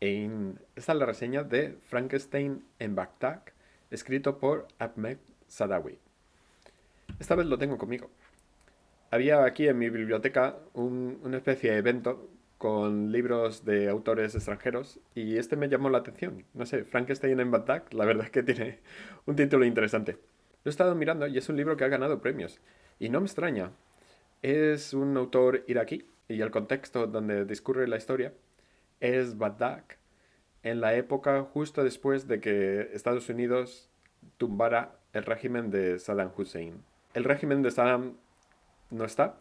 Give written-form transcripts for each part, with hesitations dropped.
Esta es la reseña de Frankenstein en Bagdad, escrito por Ahmed Sadawi. Esta vez lo tengo conmigo. Había aquí en mi biblioteca una especie de evento con libros de autores extranjeros y este me llamó la atención. No sé, Frankenstein en Bagdad, la verdad es que tiene un título interesante. Lo he estado mirando y es un libro que ha ganado premios. Y no me extraña. Es un autor iraquí y el contexto donde discurre la historia es Bagdad en la época justo después de que Estados Unidos tumbara el régimen de Saddam Hussein. El régimen de Saddam no está.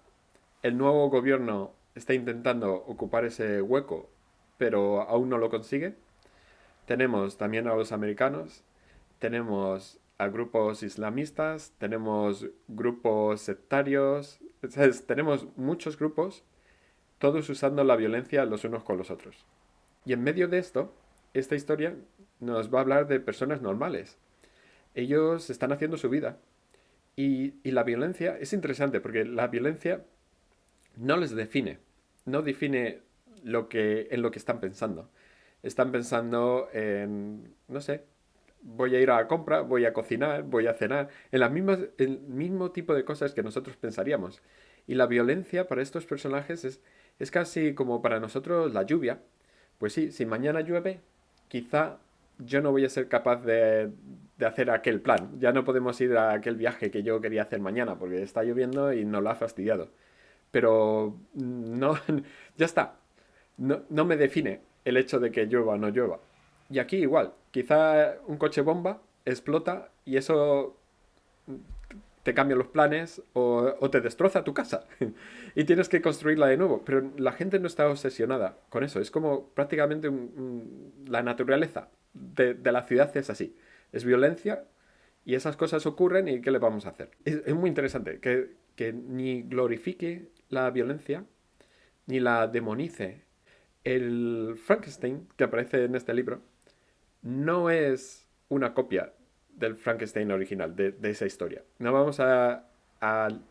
El nuevo gobierno está intentando ocupar ese hueco, pero aún no lo consigue. Tenemos también a los americanos, tenemos a grupos islamistas, tenemos grupos sectarios, tenemos muchos grupos, todos usando la violencia los unos con los otros. Y en medio de esto, esta historia nos va a hablar de personas normales. Ellos están haciendo su vida. Y la violencia es interesante porque la violencia no les define. No define en lo que están pensando. Están pensando en, no sé, voy a ir a la compra, voy a cocinar, voy a cenar, en el mismo tipo de cosas que nosotros pensaríamos. Y la violencia para estos personajes es casi como para nosotros la lluvia. Pues sí, si mañana llueve, quizá yo no voy a ser capaz de hacer aquel plan. Ya no podemos ir a aquel viaje que yo quería hacer mañana porque está lloviendo y nos lo ha fastidiado. Pero no, ya está. No me define el hecho de que llueva o no llueva. Y aquí igual, quizá un coche bomba explota y eso te cambia los planes o te destroza tu casa y tienes que construirla de nuevo. Pero la gente no está obsesionada con eso. Es como prácticamente la naturaleza de la ciudad es así. Es violencia y esas cosas ocurren y ¿qué le vamos a hacer? Es muy interesante que ni glorifique la violencia ni la demonice. El Frankenstein que aparece en este libro no es una copia del Frankenstein original, de esa historia. No vamos a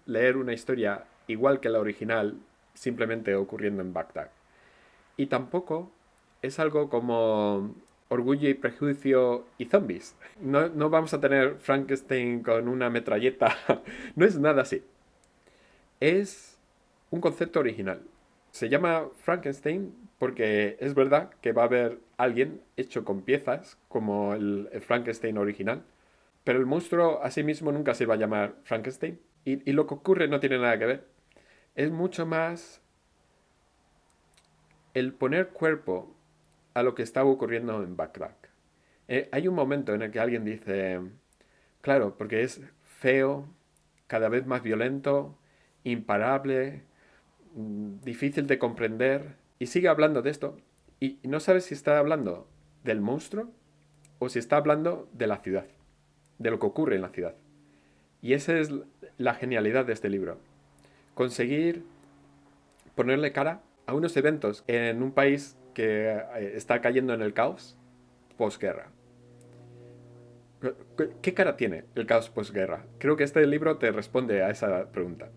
leer una historia igual que la original, simplemente ocurriendo en Bagdad. Y tampoco es algo como Orgullo y Prejuicio y Zombies. No vamos a tener Frankenstein con una metralleta. No es nada así. Es un concepto original. Se llama Frankenstein porque es verdad que va a haber alguien hecho con piezas, como el Frankenstein original, pero el monstruo a sí mismo nunca se va a llamar Frankenstein. Y lo que ocurre no tiene nada que ver. Es mucho más el poner cuerpo a lo que está ocurriendo en Bagdad. Hay un momento en el que alguien dice, claro, porque es feo, cada vez más violento, imparable, difícil de comprender, y sigue hablando de esto, y no sabes si está hablando del monstruo o si está hablando de la ciudad, de lo que ocurre en la ciudad. Y esa es la genialidad de este libro. Conseguir ponerle cara a unos eventos en un país que está cayendo en el caos posguerra. ¿Qué cara tiene el caos posguerra? Creo que este libro te responde a esa pregunta.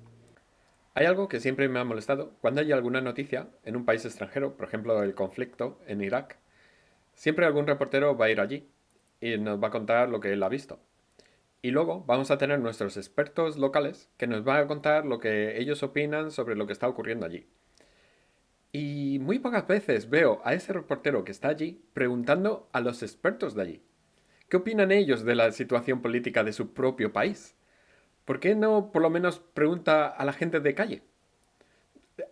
Hay algo que siempre me ha molestado. Cuando hay alguna noticia en un país extranjero, por ejemplo el conflicto en Irak, siempre algún reportero va a ir allí y nos va a contar lo que él ha visto. Y luego vamos a tener nuestros expertos locales que nos van a contar lo que ellos opinan sobre lo que está ocurriendo allí. Y muy pocas veces veo a ese reportero que está allí preguntando a los expertos de allí. ¿Qué opinan ellos de la situación política de su propio país? ¿Por qué no por lo menos pregunta a la gente de calle?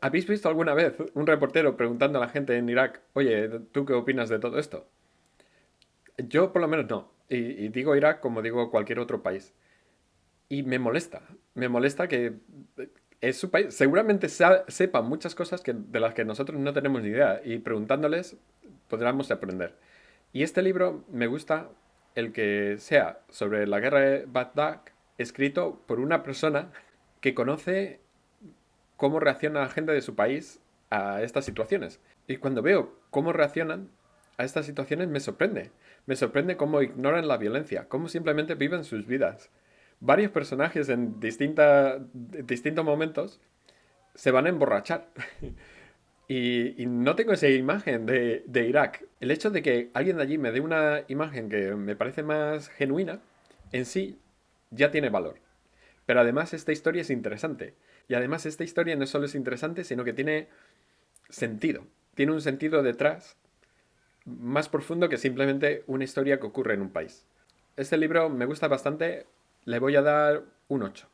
¿Habéis visto alguna vez un reportero preguntando a la gente en Irak, oye, ¿tú qué opinas de todo esto? Yo por lo menos no. Y digo Irak como digo cualquier otro país. Y me molesta. Me molesta que es su país. Seguramente sepan muchas cosas de las que nosotros no tenemos ni idea. Y preguntándoles podríamos aprender. Y este libro me gusta el que sea sobre la guerra de Bagdad, escrito por una persona que conoce cómo reacciona la gente de su país a estas situaciones. Y cuando veo cómo reaccionan a estas situaciones me sorprende. Me sorprende cómo ignoran la violencia, cómo simplemente viven sus vidas. Varios personajes en distintos momentos se van a emborrachar. Y no tengo esa imagen de Irak. El hecho de que alguien de allí me dé una imagen que me parece más genuina, en sí, ya tiene valor. Pero además esta historia es interesante. Y además esta historia no solo es interesante, sino que tiene sentido. Tiene un sentido detrás más profundo que simplemente una historia que ocurre en un país. Este libro me gusta bastante, le voy a dar un 8.